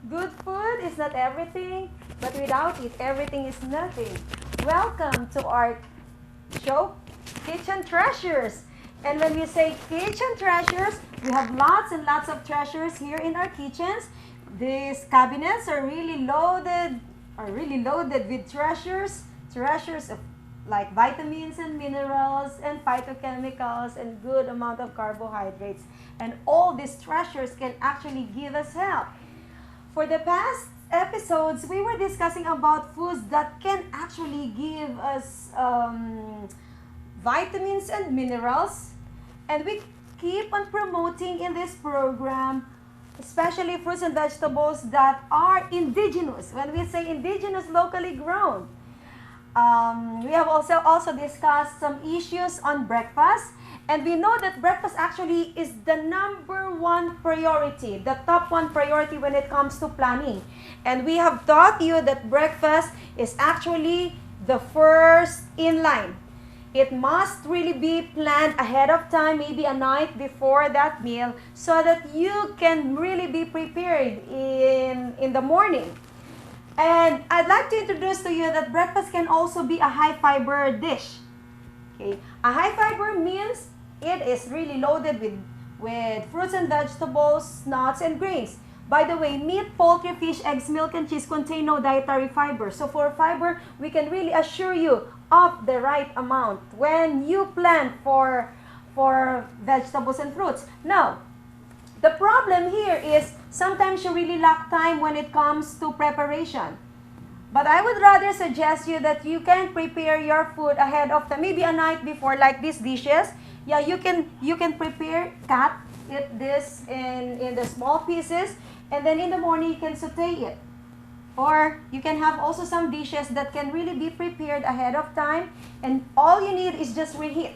Good food is not everything, but without it, everything is nothing. Welcome to our show, Kitchen Treasures. And when we say kitchen treasures, we have lots and lots of treasures here in our kitchens. These cabinets are really loaded with treasures of like vitamins and minerals and phytochemicals and good amount of carbohydrates. And all these treasures can actually give us help. For the past episodes, we were discussing about foods that can actually give us vitamins and minerals. And we keep on promoting in this program, especially fruits and vegetables that are indigenous. When we say indigenous, locally grown. We have also discussed some issues on breakfast. And we know that breakfast actually is the number one priority, the top one priority when it comes to planning. And we have taught you that breakfast is actually the first in line. It must really be planned ahead of time, maybe a night before that meal, so that you can really be prepared in the morning. And I'd like to introduce to you that breakfast can also be a high fiber dish. Okay. A high fiber means it is really loaded with fruits and vegetables, nuts, and grains. By the way, meat, poultry, fish, eggs, milk, and cheese contain no dietary fiber. So for fiber, we can really assure you of the right amount when you plan for vegetables and fruits. Now, the problem here is sometimes you really lack time when it comes to preparation. But I would rather suggest you that you can prepare your food ahead of time, maybe a night before, like these dishes. Yeah, you can cut this in the small pieces, and then in the morning you can saute it. Or you can have also some dishes that can really be prepared ahead of time, and all you need is just reheat.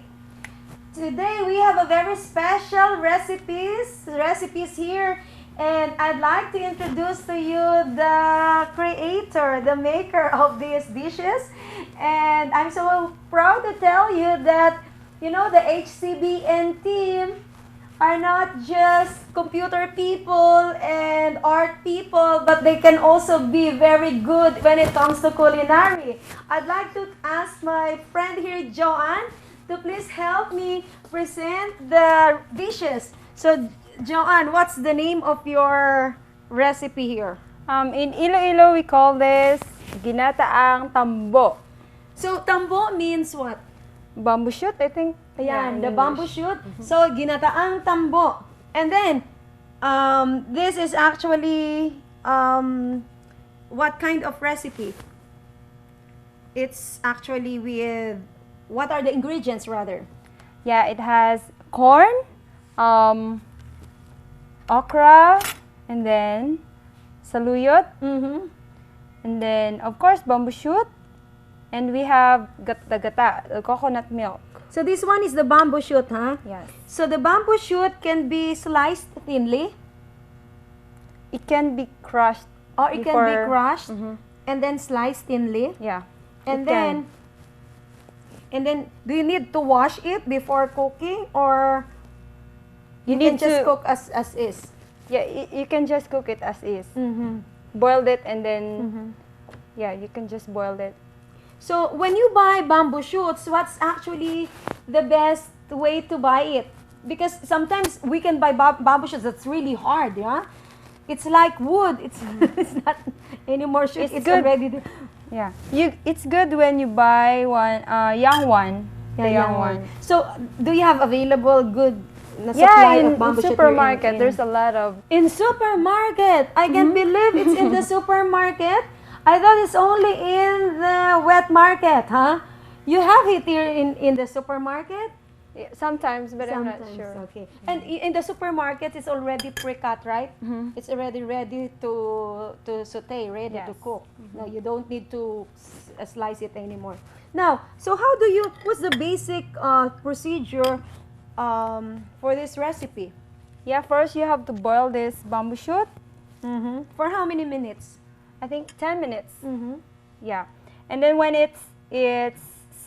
Today we have a very special recipes here, and I'd like to introduce to you the creator, the maker of these dishes. And I'm so proud to tell you that, you know, the Hcbn team are not just computer people and art people, but they can also be very good when it comes to culinary. I'd like to ask my friend here, Joanne, to please help me present the dishes. So, Joanne, what's the name of your recipe here? In Iloilo, we call this Ginataang Tambo. So, tambo means what? Bamboo shoot, I think. Ayan, the bamboo shoot. So, ginataang tambo. And then, this is actually, what kind of recipe? It's actually with, what are the ingredients rather? Yeah, it has corn, okra, and then saluyot, and then, of course, bamboo shoot, and we have gata, the coconut milk. So this one is the bamboo shoot, huh? Yes. So the bamboo shoot can be sliced thinly, It can be crushed. or it can be crushed Mhm. and then sliced thinly. Yeah. And it can. then do you need to wash it before cooking, or You can need just to cook as is? Yeah, you can just cook it as is. Mm-hmm. Boiled it and then yeah, you can just boil it. So when you buy bamboo shoots, what's actually the best way to buy it? Because sometimes we can buy bamboo shoots that's really hard, yeah? It's like wood. It's it's not anymore shoot. It's good. already Yeah. It's good when you buy one young one. The young one. So do you have available good na Yeah, supply in of bamboo shoot here supermarket in- there's a lot of In supermarket, I can't believe it's in the supermarket. I thought it's only in the wet market, huh? You have it here in the supermarket? sometimes, but I'm not Sometimes, sure. okay. And in the supermarket, it's already pre-cut, right? It's already ready to saute, ready to Yes. cook. No, you don't need to slice it anymore. Now, so what's the basic procedure for this recipe? Yeah, first you have to boil this bamboo shoot. For how many minutes? I think 10 minutes. Yeah. And then when it's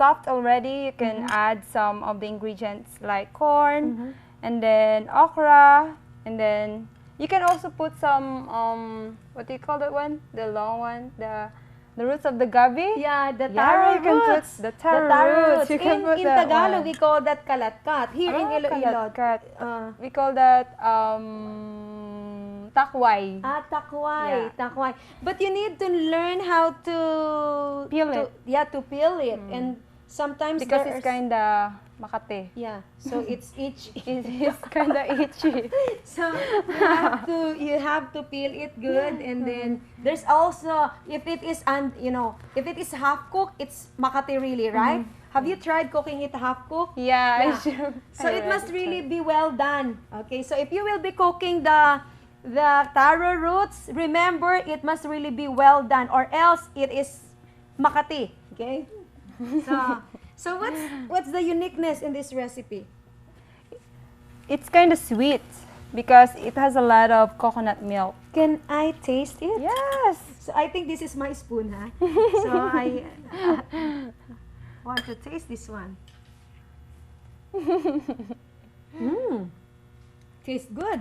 soft already, you can add some of the ingredients like corn and then okra, and then You can also put some what do you call that one? The long one, the roots of the gabi. Yeah, the Yeah, taro you can put roots. the taro roots. You can put In that Tagalog, one. we call that kalatkat. Here in Iloilo, Kalatkat. We call that takway. takway, Yeah. takway. But you need to learn how to Peel it. Yeah, to peel it, and sometimes Because there's it's kinda makate. yeah, so it's itchy. It's kinda itchy. So you have to peel it good, and then there's also if it is if it is half cooked, it's makati really, right? Have you tried cooking it half cooked? Yeah, Yeah. I sure. So it must really be well done. Okay, so if you will be cooking the taro roots, remember it must really be well done, or else it is makati. Okay. So what's the uniqueness in this recipe? It's kind of sweet because it has a lot of coconut milk. Can I taste it? Yes. So I think this is my spoon, huh? So I want to taste this one. Tastes good.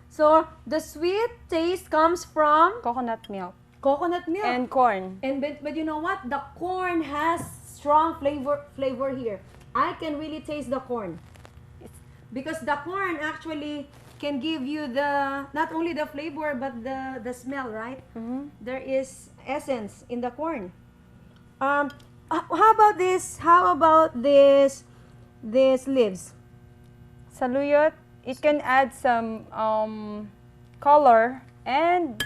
So the sweet taste comes from Coconut milk. coconut milk. And corn. And but you know what? The corn has strong flavor here. I can really taste the corn. Because the corn actually can give you not only the flavor but the smell, right? There is essence in the corn. How about this? How about these leaves? Saluyot, it can add some color and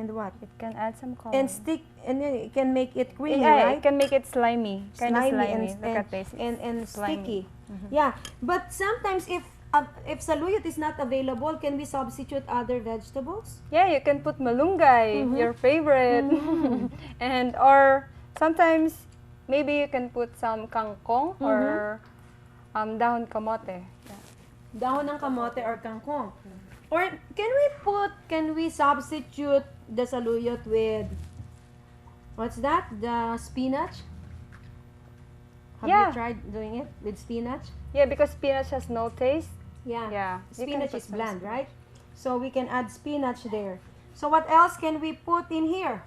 What? it can add some color. And stick, and then it can make it creamy, yeah, right? it can make it slimy. Kind of slimy. and, Look at this. and slimy. sticky. Yeah, but sometimes if saluyot is not available, can we substitute other vegetables? Yeah, you can put malunggay, your favorite. And or sometimes maybe you can put some kangkong or dahon kamote. Yeah. Dahon ng kamote or kangkong. Or can we substitute the saluyot with, what's that? The spinach? Have Yeah. you tried doing it with spinach? Yeah, because spinach has no taste. Yeah. Yeah, you can Spinach put is some bland, spinach. right? So we can add spinach there. So what else can we put in here?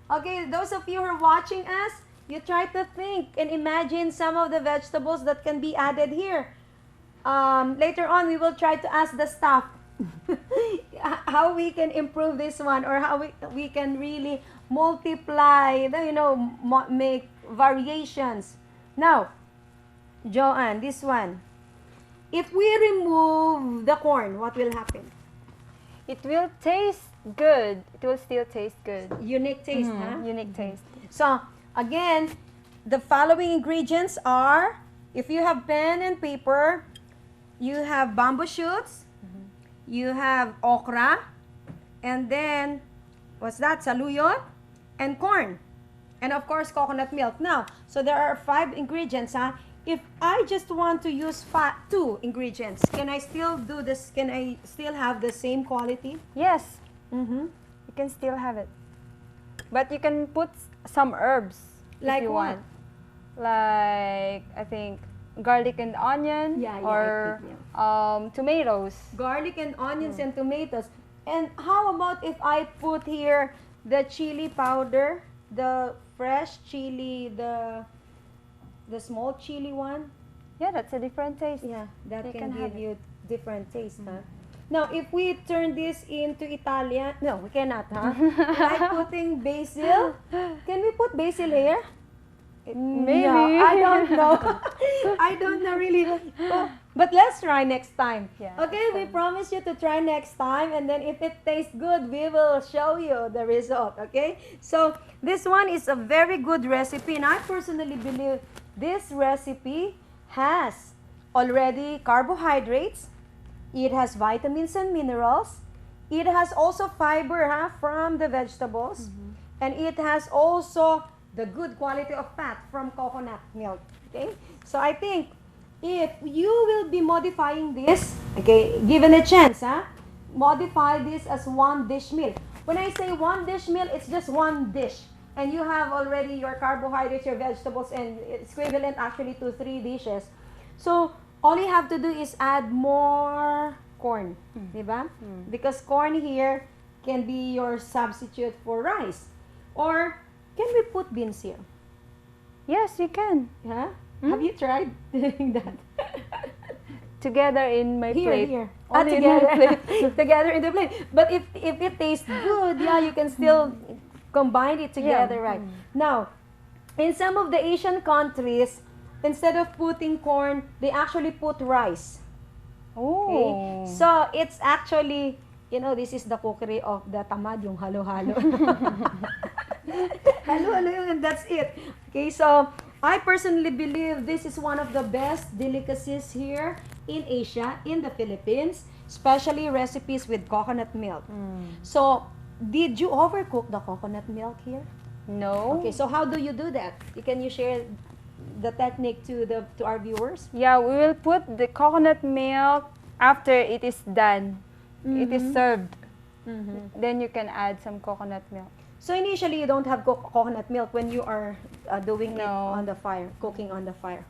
Okay, those of you who are watching us, you try to think and imagine some of the vegetables that can be added here. Later on, we will try to ask the staff how we can improve this one, or how we can really multiply, make variations. Now, Joanne, this one. If we remove the corn, what will happen? It will taste good. It will still taste good. Unique taste, huh? Unique taste. So, again, the following ingredients are, if you have pen and paper, you have bamboo shoots, you have okra, and then, what's that? Saluyot, and corn. And of course, coconut milk. Now, so there are 5 ingredients, huh? If I just want to use 2 ingredients, can I still do this? Can I still have the same quality? Yes, Mm-hmm. you can still have it. But you can put some herbs Like if you what? want. Like, I think, garlic and onion, Yeah, I or think, tomatoes. Garlic and onions and tomatoes. And how about if I put here the chili powder, the fresh chili, the small chili one? Yeah, that's a different taste. Yeah, that You can can have give you different taste, huh? Now, if we turn this into Italian, no, we cannot, huh? Like putting basil. Can we put basil here? Maybe. No, I don't know. I don't know really. But let's try next time. Yeah, Okay, next we time. promise you to try next time, and then if it tastes good, we will show you the result. Okay? So this one is a very good recipe, and I personally believe this recipe has already carbohydrates. It has vitamins and minerals. It has also fiber, from the vegetables, and it has also the good quality of fat from coconut milk. Okay, so I think if you will be modifying this, okay, given a chance, modify this as 1 dish meal. When I say 1 dish meal, it's just 1 dish, and you have already your carbohydrates, your vegetables, and it's equivalent actually to 3 dishes. So all you have to do is add more corn, diba? Because corn here can be your substitute for rice. Or can we put beans here? Yes, you can. Huh? Have you tried doing that? Together in my plate. Here. Only in Together. my plate. Together in the plate. But if it tastes good, yeah, you can still combine it together, right? Now, in some of the Asian countries, instead of putting corn, they actually put rice. Oh. Okay? So, it's actually, this is the cookery of the tamad, yung halo-halo. Halo-halo yun, and that's it. Okay, so, I personally believe this is one of the best delicacies here in Asia, in the Philippines, especially recipes with coconut milk. So, did you overcook the coconut milk here? No. Okay, so how do you do that? Can you share the technique to our viewers? Yeah, we will put the coconut milk after it is done. It is served. Then you can add some coconut milk. So initially, you don't have coconut milk when you are doing it No. on the fire, cooking on the fire.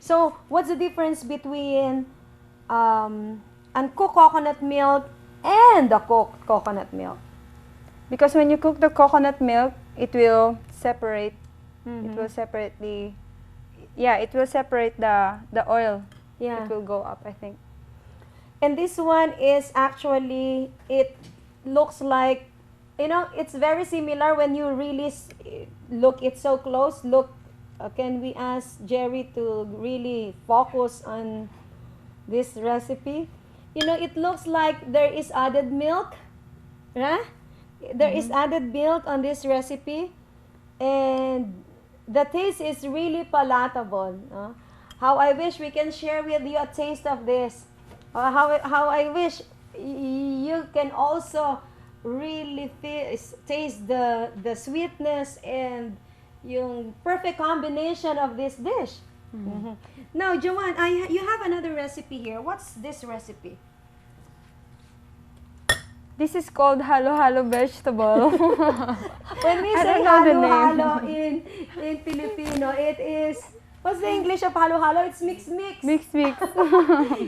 So what's the difference between uncooked coconut milk and the cooked coconut milk? Because when you cook the coconut milk, it will separate. It will separate the oil. Yeah. It will go up, I think. And this one is actually, it looks like, it's very similar when you really look it so close. Look, can we ask Jerry to really focus on this recipe? It looks like there is added milk, right? There is added milk on this recipe, and the taste is really palatable. How I wish we can share with you a taste of this. How I wish you can also really taste the sweetness and yung perfect combination of this dish. Now, Joanne, you have another recipe here. What's this recipe? This is called halo-halo vegetable. When we I say don't know the name. halo-halo in Filipino, it is, what's the English of halo-halo? It's mix. Mix.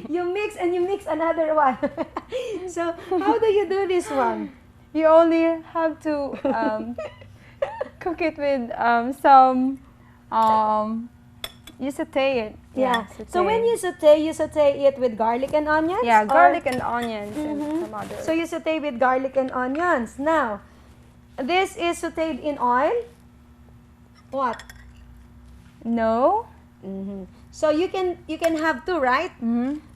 You mix and you mix another one. So, how do you do this one? You only have to cook it with some, you saute it. Yeah. Saute. So when you saute it with garlic and onions? Yeah, or- garlic and onions and some other. So you saute with garlic and onions. Now, this is sauteed in oil. What? No. So you can have two, right?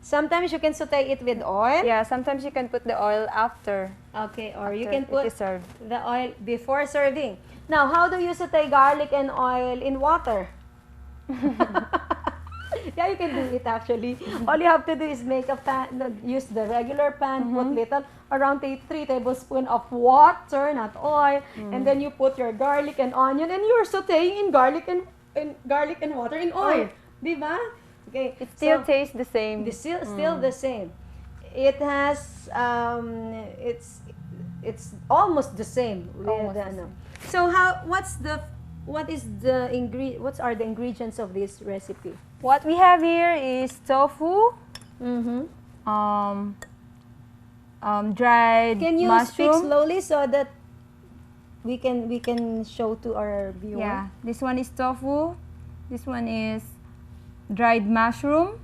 Sometimes you can saute it with oil. Yeah, sometimes you can put the oil after. Okay, or you after can it put is served. the oil before serving. Now, how do you saute garlic and oil in water? Yeah, you can do it actually. All you have to do is make a pan, use the regular pan, put little, around 3 tablespoons of water, not oil, and then you put your garlic and onion, and you're sauteing in garlic and water in oil. Diba? Okay. It still tastes the same. Still the same. It has it's almost the same with Almost the ano. So what are the ingredients of this recipe? What we have here is tofu, dried Can you speak mushroom. slowly so that we can show to our viewer? Yeah, this one is tofu. This one is dried mushroom,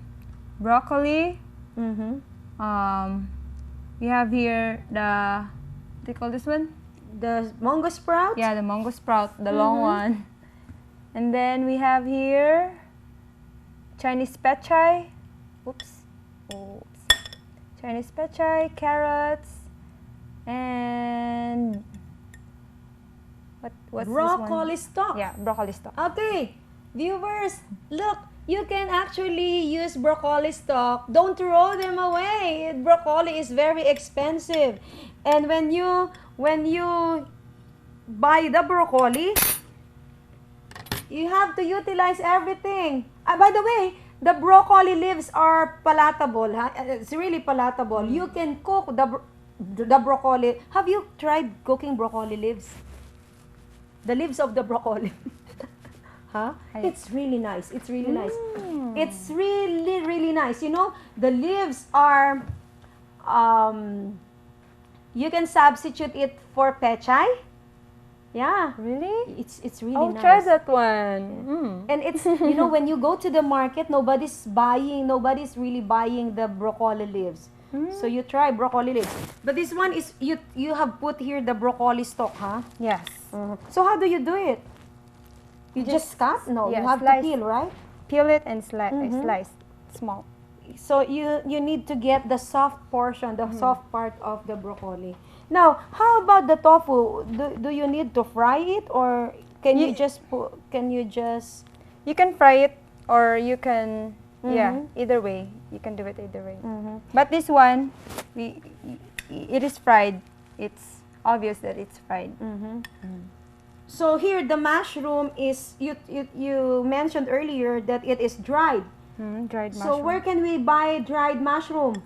broccoli. We have here what do you call this one? The mango sprout? Yeah, the mango sprout, the long one. And then we have here Chinese pechay. Oops. Chinese pechay, carrots, and what's Broccoli this one? stalk. Yeah, broccoli stalk. Okay, viewers, look, you can actually use broccoli stalk. Don't throw them away. Broccoli is very expensive. And when you buy the broccoli, you have to utilize everything. By the way, the broccoli leaves are palatable. Huh? It's really palatable. You can cook the broccoli. Have you tried cooking broccoli leaves? The leaves of the broccoli. Huh? Hi. It's really nice. It's really nice. It's really, really nice. You know, the leaves are, you can substitute it for pechay. Yeah. Really? It's really I'll nice. try that one. And it's, you know, when you go to the market, nobody's really buying the broccoli leaves. So you try broccoli leaves. But this one is, you have put here the broccoli stalk, huh? Yes. So how do you do it? You just cut? No, yeah, you have slice. to peel, right? Peel it and slice small. So you need to get the soft portion, the soft part of the broccoli. Now, how about the tofu? Do you need to fry it, or can you just You can fry it or you can either way. You can do it either way. But this one, it is fried. It's obvious that it's fried. So here the mushroom is you mentioned earlier that it is dried. Dried mushroom. So where can we buy dried mushroom?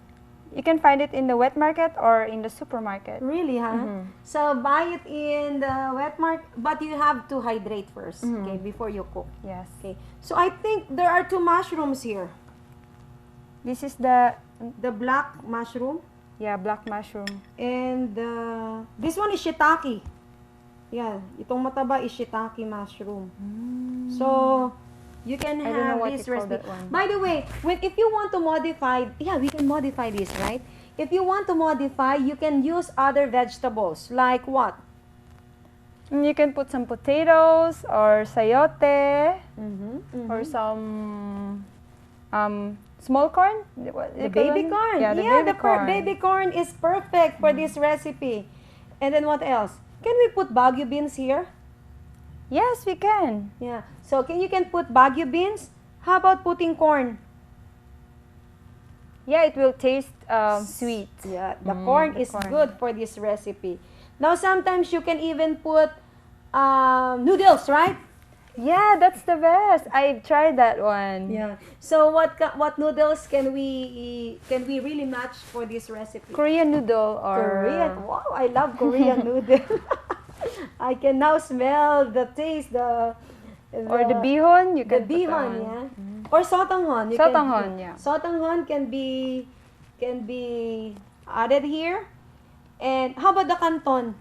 You can find it in the wet market or in the supermarket. Really, huh? So buy it in the wet market, but you have to hydrate first, okay, before you cook. Yes. Okay. So I think there are two mushrooms here. This is the black mushroom black mushroom. and this one is shiitake. Yeah, itong mataba is shiitake mushroom. So you can I don't know have what this you call recipe. that one. By the way, if you want to modify, we can modify this, right? If you want to modify, you can use other vegetables. Like what? You can put some potatoes or sayote or some small corn. The baby corn. Yeah, the baby corn. Baby corn is perfect for this recipe. And then what else? Can we put Baguio beans here? Yes, we can. Yeah. So you can put Baguio beans. How about putting corn? Yeah, it will taste sweet. Yeah, the corn is good for this recipe. Now sometimes you can even put noodles, right? Yeah, that's the best. I've tried that one. Yeah. So what noodles can we really match for this recipe? Korean noodle or Korean. Wow, I love Korean noodle. I can now smell the taste, or the bihon. You the can bihon, yeah. Or sotanghon. Sotanghon, yeah. Sotanghon can be added here. And how about the canton?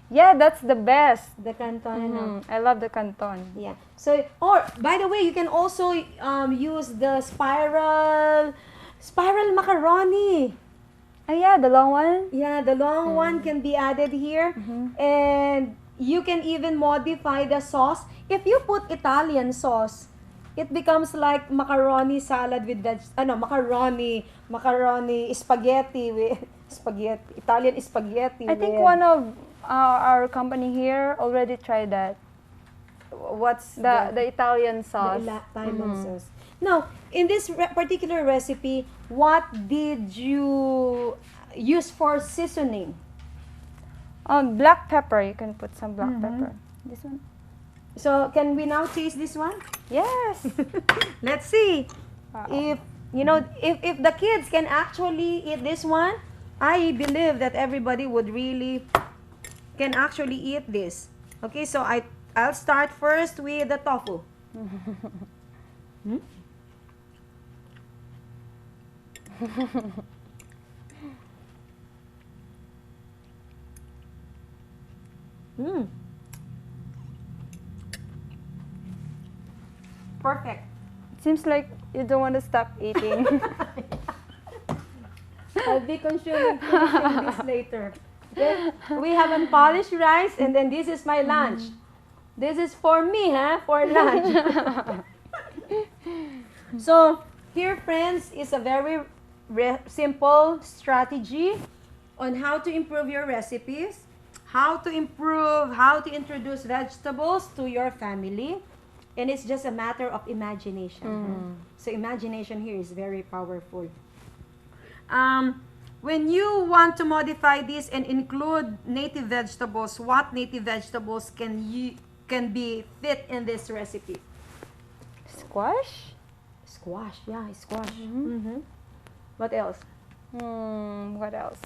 Yeah, that's the best. The canton. I love the canton. Yeah. So, or by the way, you can also use the spiral macaroni. Oh yeah, the long one. Yeah, the long one can be added here. And you can even modify the sauce. If you put Italian sauce, it becomes like macaroni salad with macaroni spaghetti with Italian spaghetti. I think one of our company here already tried that. What's the Italian sauce? The Italian sauce. Now, in this particular recipe, what did you use for seasoning? Black pepper. You can put some black pepper. This one. So, can we now taste this one? Yes. Let's see. If if the kids can actually eat this one, I believe that everybody would really can actually eat this. Okay, so I'll start first with the tofu. Perfect. It seems like you don't want to stop eating. I'll be consuming this later. Okay? We have unpolished rice, and then this is my lunch. This is for me, for lunch. So, here, friends, is a very simple strategy on how to improve your recipes, how to introduce vegetables to your family, and it's just a matter of imagination. So, imagination here is very powerful. When you want to modify this and include native vegetables, what native vegetables can be fit in this recipe? Squash? Squash, yeah, squash. What else? What else?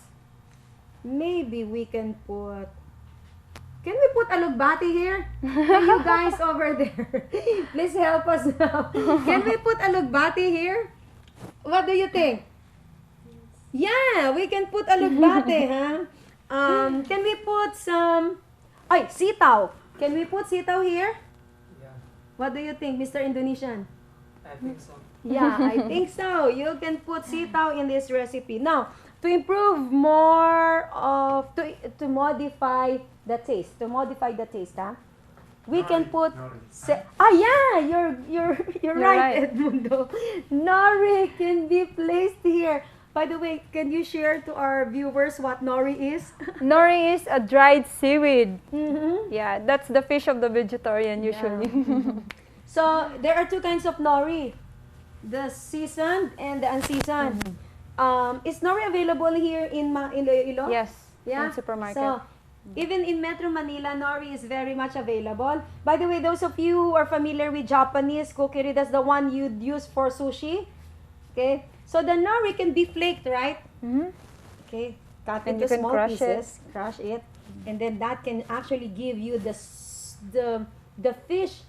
Maybe we can put Can we put alugbati here? Hey, you guys over there, please help us now. Can we put alugbati here? What do you think? Yeah, we can put alugbati, huh? Can we put some... Ay, sitaw. Can we put sitaw here? Yeah, What do you think, Mr. Indonesian? I think so. Yeah, I think so. You can put sitaw in this recipe. Now, to improve more of, to modify the taste, huh? We can put, yeah, you're right, right. Edmundo. Nori can be placed here. By the way, can you share to our viewers what nori is? Nori is a dried seaweed. Mm-hmm. Yeah, that's the fish of the vegetarian usually. So there are two kinds of nori, the seasoned and the unseasoned. Is nori available here in Iloilo? Yes, Yeah. in supermarket. So even in Metro Manila, nori is very much available. By the way, those of you who are familiar with Japanese cookery, that's the one you'd use for sushi. Okay, so the nori can be flaked, right? Okay, cut And into you can small crush pieces, crush it, and then that can actually give you the fish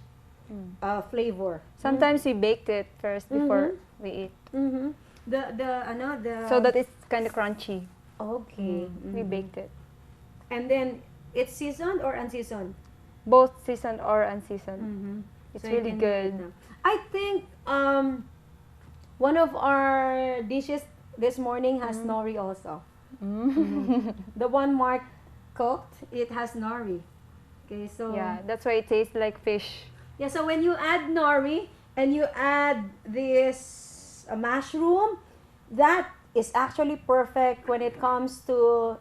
flavor. Sometimes we baked it first before we eat, Mm-hmm. The so that it's kind of crunchy. okay. We baked it. And then it's seasoned or unseasoned? Both seasoned or unseasoned. It's So you really can- good. I think one of our dishes this morning has nori also. The one Mark cooked, it has nori. Okay, so Yeah, that's why it tastes like fish. yeah, so when you add nori and you add this mushroom, that is actually perfect when it comes to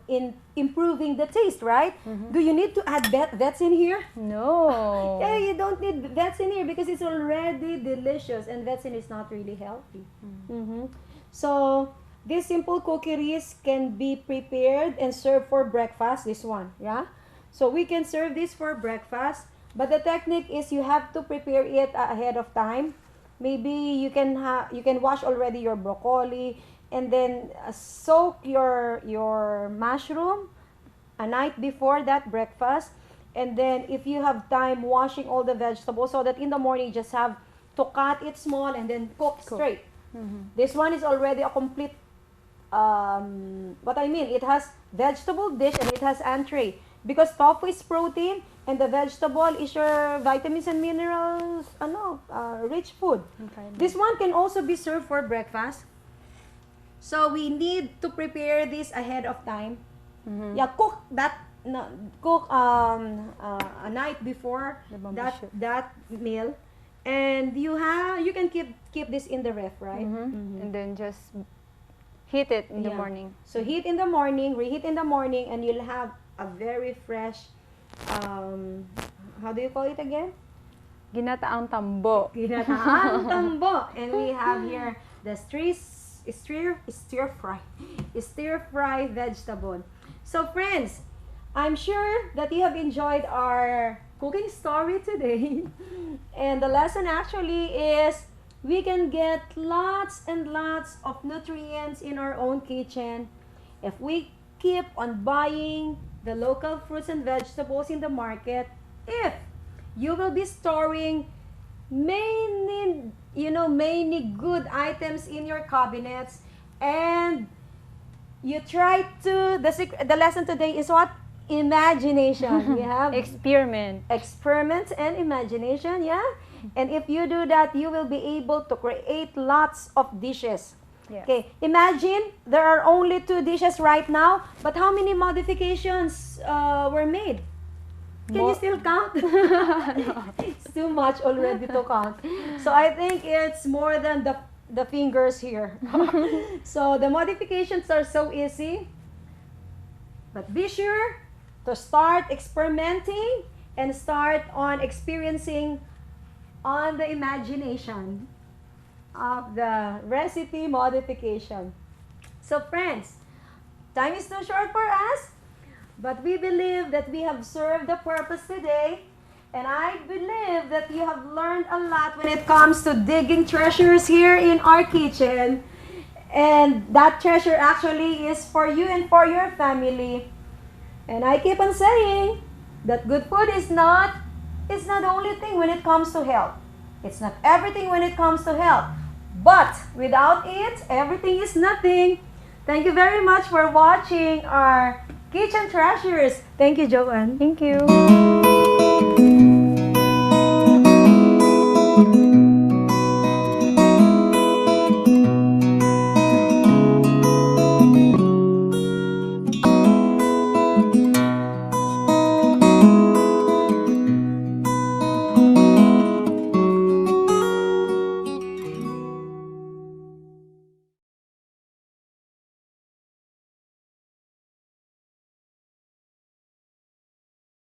improving the taste, right? Do you need to add vets in here? No. Yeah, you don't need vets in here because it's already delicious and vetsin is not really healthy. So these simple cookeries can be prepared and served for breakfast, this one, yeah? So we can serve this for breakfast, but the technique is you have to prepare it ahead of time. Maybe you can wash already your broccoli and then soak your mushroom a night before that breakfast, and then if you have time, washing all the vegetables so that in the morning you just have to cut it small and then cook straight. This one is already a complete what I mean, it has vegetable dish and it has entree because tofu is protein and the vegetable is your vitamins and minerals rich food. Okay. This one can also be served for breakfast. So we need to prepare this ahead of time. Yeah, cook that a night before The bamboo shoot. that meal, and you can keep this in the ref, right? And then just heat it in the Yeah. morning. So heat in the morning, reheat in the morning, and you'll have a very fresh. How do you call it again? Ginataang Tambo. Ginataang Tambo, and we have here the stir fry vegetable. So friends, I'm sure that you have enjoyed our cooking story today. And the lesson actually is we can get lots and lots of nutrients in our own kitchen if we keep on buying the local fruits and vegetables in the market. If you will be storing many good items in your cabinets, and you try to the lesson today is what? Imagination. We have experiments and imagination, yeah? And if you do that, you will be able to create lots of dishes. Yes. Okay, imagine there are only 2 dishes right now, but how many modifications were made? Can you still count? It's too much already to count. So I think it's more than the fingers here. So the modifications are so easy. But be sure to start experimenting and start on experiencing on the imagination of the recipe modification. So friends, time is too short for us. But we believe that we have served the purpose today, and I believe that you have learned a lot when it comes to digging treasures here in our kitchen. And that treasure actually is for you and for your family. And I keep on saying, that good food is not the only thing when it comes to health. It's not everything when it comes to health. But without it, everything is nothing. Thank you very much for watching our Kitchen Treasures. Thank you, Joanne. Thank you.